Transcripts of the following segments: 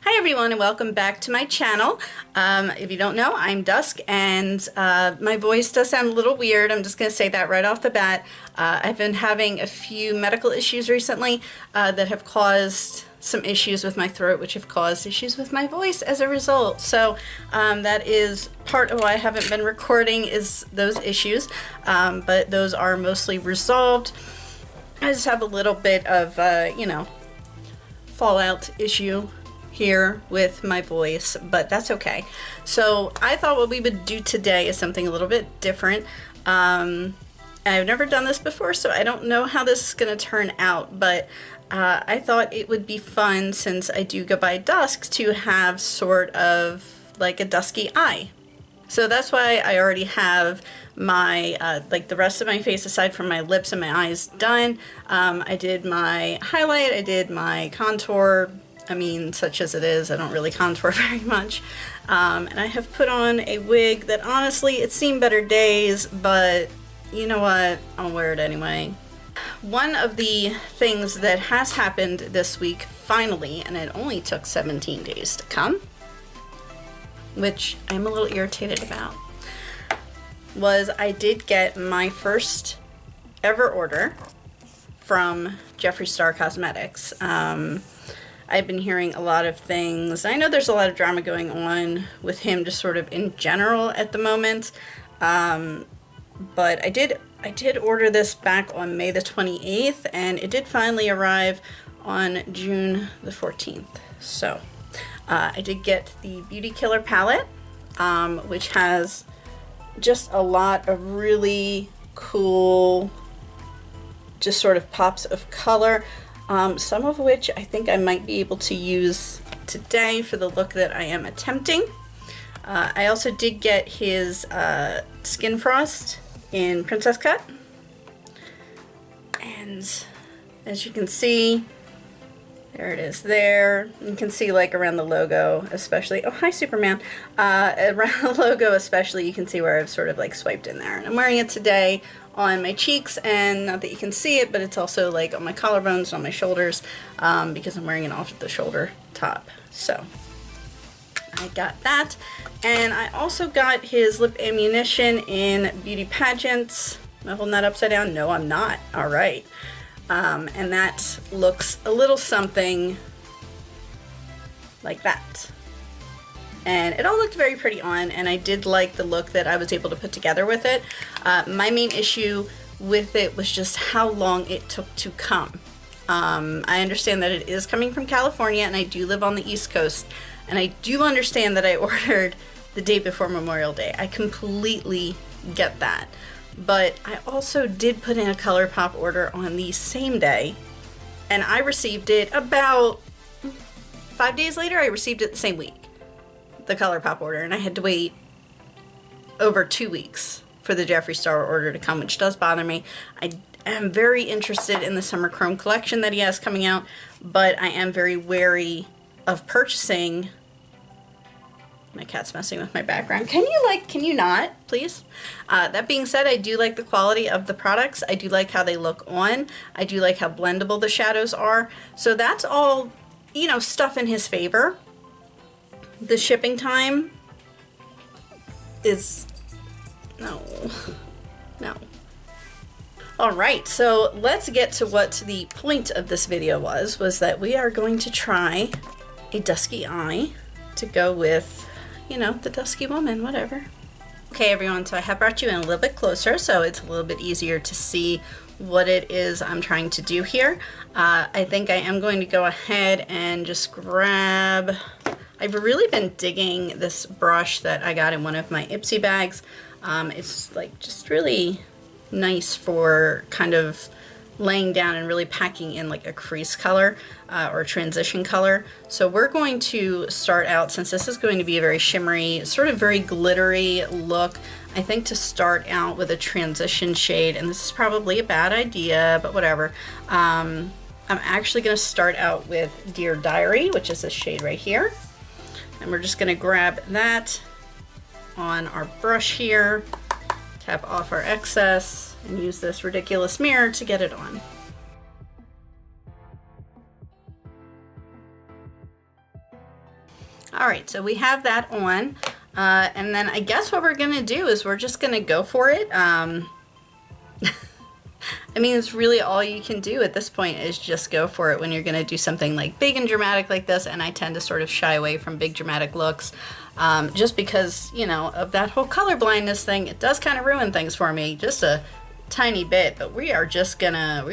Hi everyone and welcome back to my channel. If you don't know, I'm Dusk and my voice does sound a little weird. I'm just going to say that right off the bat. I've been having a few medical issues recently that have caused some issues with my throat, which have caused issues with my voice as a result. So that is part of why I haven't been recording, is those issues, but those are mostly resolved. I just have a little bit of, you know, fallout issue here with my voice, but that's okay. So I thought what we would do today is something a little bit different. I've never done this before, so I don't know how this is going to turn out, but I thought it would be fun, since I do go by Dusk, to have sort of like a dusky eye. So that's why I already have my, like the rest of my face aside from my lips and my eyes done. I did my highlight, I did my contour. I mean, such as it is, I don't really contour very much. And I have put on a wig that honestly, it's seen better days, but you know what? I'll wear it anyway. One of the things that has happened this week, finally, and it only took 17 days to come, which I'm a little irritated about, was I did get my first ever order from Jeffree Star Cosmetics. I've been hearing a lot of things. I know there's a lot of drama going on with him just sort of in general at the moment. But I did order this back on May the 28th, and it did finally arrive on June the 14th. So I did get the Beauty Killer palette, which has just a lot of really cool, just sort of pops of color. Some of which I think I might be able to use today for the look that I am attempting. I also did get his Skin Frost in Princess Cut. And as you can see, there it is there. You can see like around the logo especially. Oh, hi Superman. Around the logo especially, you can see where I've sort of like swiped in there. And I'm wearing it today on my cheeks, and not that you can see it, but it's also like on my collarbones and on my shoulders, because I'm wearing an off the shoulder top. So I got that, and I also got his Lip Ammunition in Beauty Pageants. Am I holding that upside down? No, I'm not. All right. And that looks a little something like that. And it all looked very pretty on, and I did like the look that I was able to put together with it. My main issue with it was just how long it took to come. I understand that it is coming from California, and I do live on the East Coast, and I do understand that I ordered the day before Memorial Day. I completely get that. But I also did put in a Colourpop order on the same day, and I received it about 5 days later. I received it the same week, the Colourpop order, and I had to wait over 2 weeks for the Jeffree Star order to come, which does bother me. I am very interested in the Summer Chrome collection that he has coming out, but I am very wary of purchasing. My cat's messing with my background. Can you not, please? That being said, I do like the quality of the products. I do like how they look on. I do like how blendable the shadows are. So that's all, you know, stuff in his favor. The shipping time is no. Alright, so let's get to what the point of this video was that we are going to try a dusky eye to go with, you know, the dusky woman, whatever. Okay everyone, so I have brought you in a little bit closer so it's a little bit easier to see what it is I'm trying to do here. I think I am going to go ahead and just grab, I've really been digging this brush that I got in one of my Ipsy bags. It's like just really nice for kind of laying down and really packing in like a crease color or a transition color. So we're going to start out, since this is going to be a very shimmery, sort of very glittery look, I think to start out with a transition shade, and this is probably a bad idea, but whatever. I'm actually going to start out with Dear Diary, which is this shade right here. And we're just going to grab that on our brush here, tap off our excess, and use this ridiculous mirror to get it on. All right, so we have that on. And then I guess what we're gonna do is we're just gonna go for it. I mean, it's really all you can do at this point is just go for it when you're gonna do something like big and dramatic like this, and I tend to sort of shy away from big dramatic looks, just because, you know, of that whole color blindness thing. It does kind of ruin things for me, just a tiny bit, but we are just gonna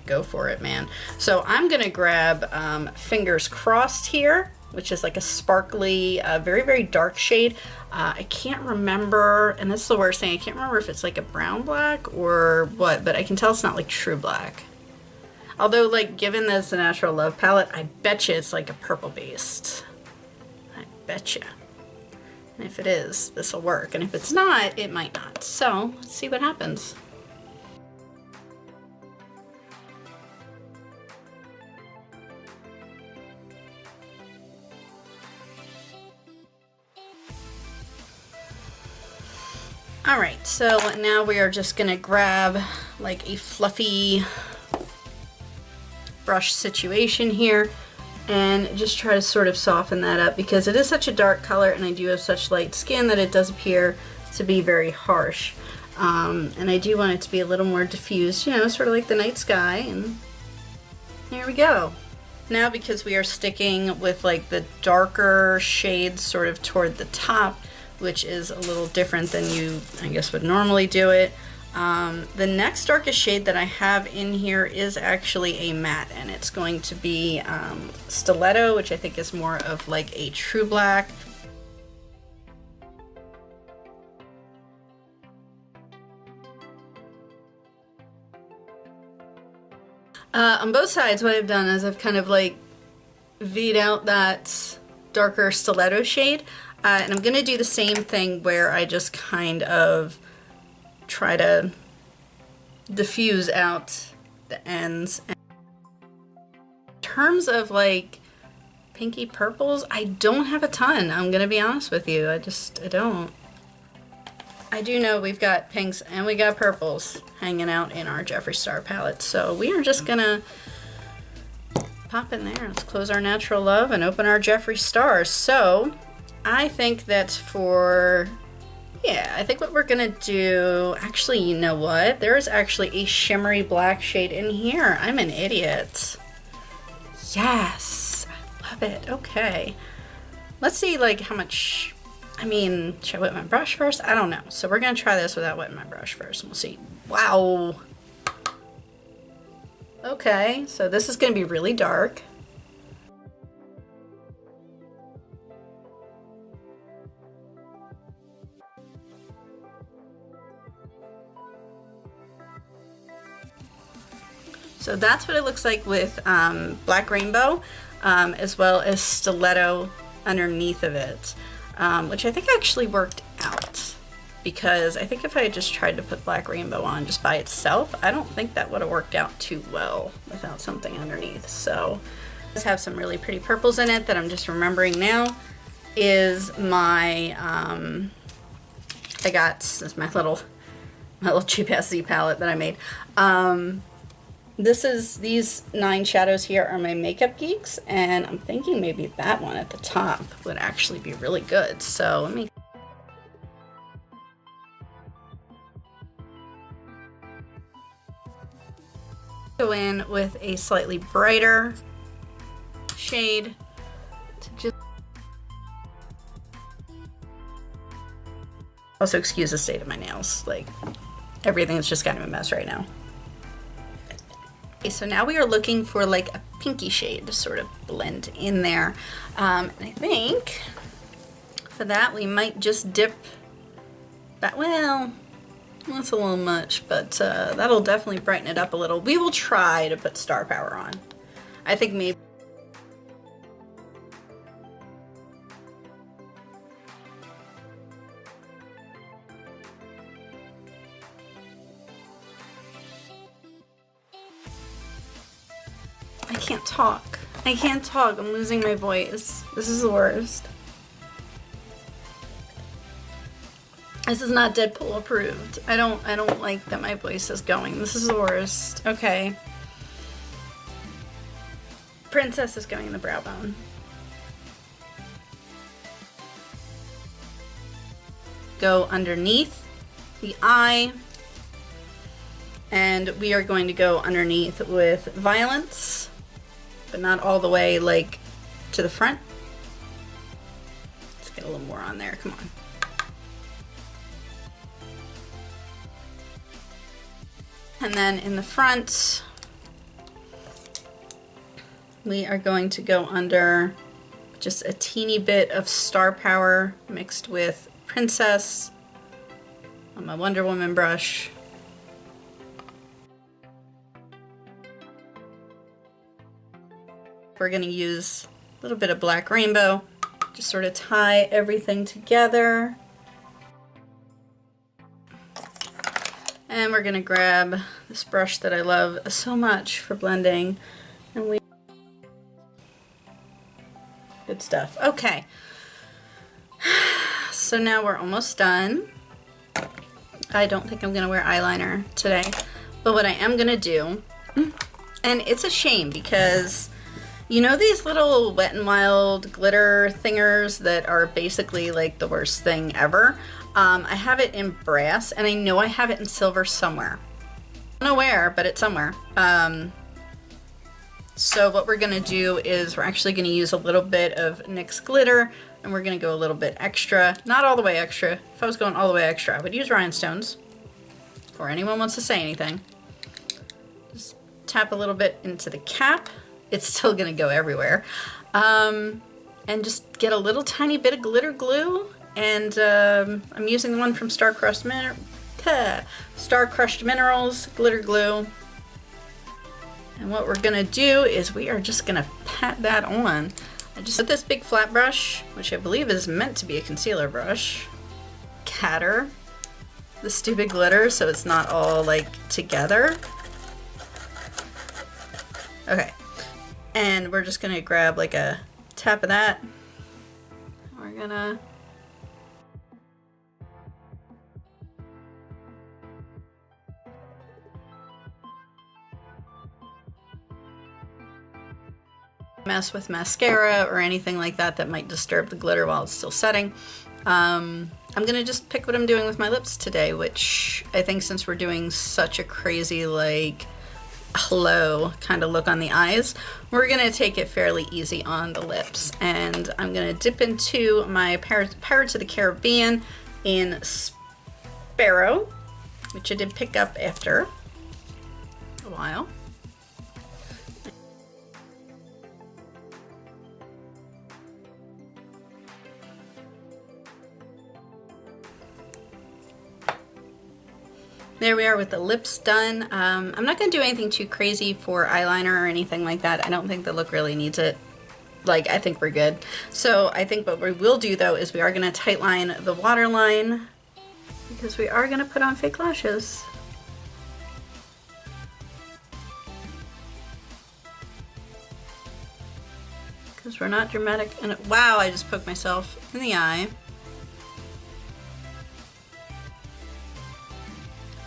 go for it, man. So I'm gonna grab Fingers Crossed here, which is like a sparkly, very, very dark shade. I can't remember, and this is the worst thing, I can't remember if it's like a brown black or what, but I can tell it's not like true black. Although, like, given this a Natural Love palette, I bet you it's like a purple based. I bet you. And if it is, this will work. And if it's not, it might not. So, let's see what happens. All right, so now we are just gonna grab like a fluffy brush situation here and just try to sort of soften that up, because it is such a dark color and I do have such light skin that it does appear to be very harsh. And I do want it to be a little more diffused, you know, sort of like the night sky, and there we go. Now, because we are sticking with like the darker shades sort of toward the top, which is a little different than you, I guess, would normally do it. The next darkest shade that I have in here is actually a matte, and it's going to be Stiletto, which I think is more of like a true black. On both sides, what I've done is I've kind of like V'd out that darker Stiletto shade. And I'm going to do the same thing where I just kind of try to diffuse out the ends. In terms of like pinky purples, I don't have a ton. I'm going to be honest with you. I don't. I do know we've got pinks and we got purples hanging out in our Jeffree Star palette. So we are just going to pop in there. Let's close our Natural Love and open our Jeffree Stars. So I think that I think what we're gonna do, actually, you know what? There is actually a shimmery black shade in here. I'm an idiot. Yes, I love it. Okay. Let's see like how much, I mean, should I wet my brush first? I don't know. So we're gonna try this without wetting my brush first and we'll see. Wow. Okay, so this is gonna be really dark. So that's what it looks like with Black Rainbow, as well as Stiletto underneath of it, which I think actually worked out, because I think if I had just tried to put Black Rainbow on just by itself, I don't think that would have worked out too well without something underneath. So this have some really pretty purples in it that I'm just remembering now is my, this is my little cheap ass Z palette that I made. These 9 shadows here are my Makeup Geeks, and I'm thinking maybe that one at the top would actually be really good. So let me go in with a slightly brighter shade to just also excuse the state of my nails. Like, everything's just kind of a mess right now. Okay, so now we are looking for like a pinky shade to sort of blend in there. And I think for that we might just dip that, well, that's a little much, but that'll definitely brighten it up a little. We will try to put Star Power on. I think maybe I can't talk. I'm losing my voice. This is the worst. This is not Deadpool approved. I don't like that my voice is going. This is the worst. Okay. Princess is going in the brow bone. go underneath the eye, and we are going to go underneath with Violence, but not all the way like to the front. Let's get a little more on there, come on. And then in the front, we are going to go under just a teeny bit of Star Power mixed with Princess on my Wonder Woman brush. We're going to use a little bit of Black Rainbow, just sort of tie everything together. And we're going to grab this brush that I love so much for blending, and we good stuff. Okay, so now we're almost done. I don't think I'm going to wear eyeliner today, but what I am going to do, and it's a shame because you know these little Wet n Wild glitter thingers that are basically like the worst thing ever? I have it in brass, and I know I have it in silver somewhere. I don't know where, but it's somewhere. So what we're gonna do is we're actually gonna use a little bit of NYX glitter, and we're gonna go a little bit extra. Not all the way extra. If I was going all the way extra, I would use rhinestones. Before anyone wants to say anything. Just tap a little bit into the cap. It's still gonna go everywhere. And just get a little tiny bit of glitter glue. And I'm using the one from Star Crushed Minerals glitter glue. And what we're gonna do is we are just gonna pat that on. I just put this big flat brush, which I believe is meant to be a concealer brush, scatter the stupid glitter so it's not all like together. Okay, and we're just gonna grab like a tap of that. We're gonna mess with mascara or anything like that that might disturb the glitter while it's still setting. I'm gonna just pick what I'm doing with my lips today, which I think since we're doing such a crazy like hello kind of look on the eyes, we're gonna take it fairly easy on the lips. And I'm gonna dip into my Pirates of the Caribbean in Sparrow, which I did pick up after a while. There we are with the lips done. I'm not going to do anything too crazy for eyeliner or anything like that. I don't think the look really needs it. Like, I think we're good. So I think what we will do though is we are going to tightline the waterline because we are going to put on fake lashes. Because we're not dramatic. And wow, I just poked myself in the eye.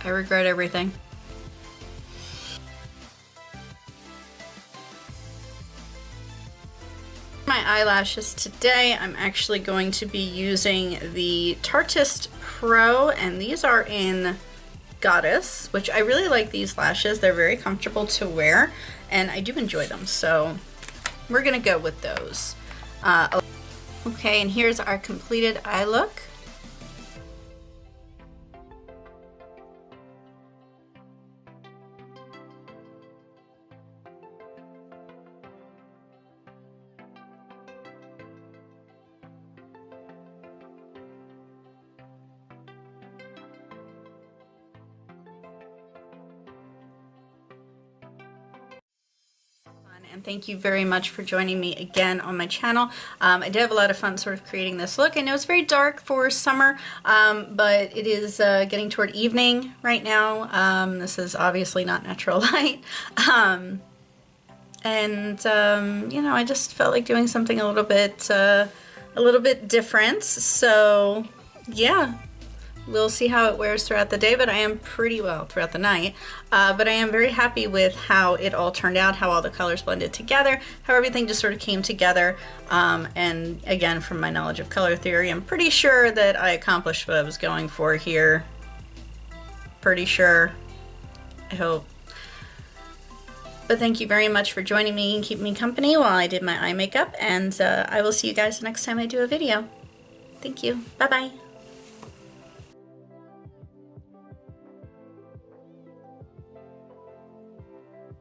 I regret everything. My eyelashes today, I'm actually going to be using the Tartist Pro, and these are in Goddess, which I really like these lashes. They're very comfortable to wear, and I do enjoy them, so we're gonna go with those. Okay, and here's our completed eye look. And thank you very much for joining me again on my channel. I did have a lot of fun sort of creating this look. I know it's very dark for summer, but it is getting toward evening right now. This is obviously not natural light. You know, I just felt like doing something a little bit different. So yeah, we'll see how it wears throughout the day, but I am pretty well throughout the night. But I am very happy with how it all turned out, how all the colors blended together, how everything just sort of came together. And again, from my knowledge of color theory, I'm pretty sure that I accomplished what I was going for here. Pretty sure. I hope. But thank you very much for joining me and keeping me company while I did my eye makeup, and I will see you guys the next time I do a video. Thank you. Bye-bye.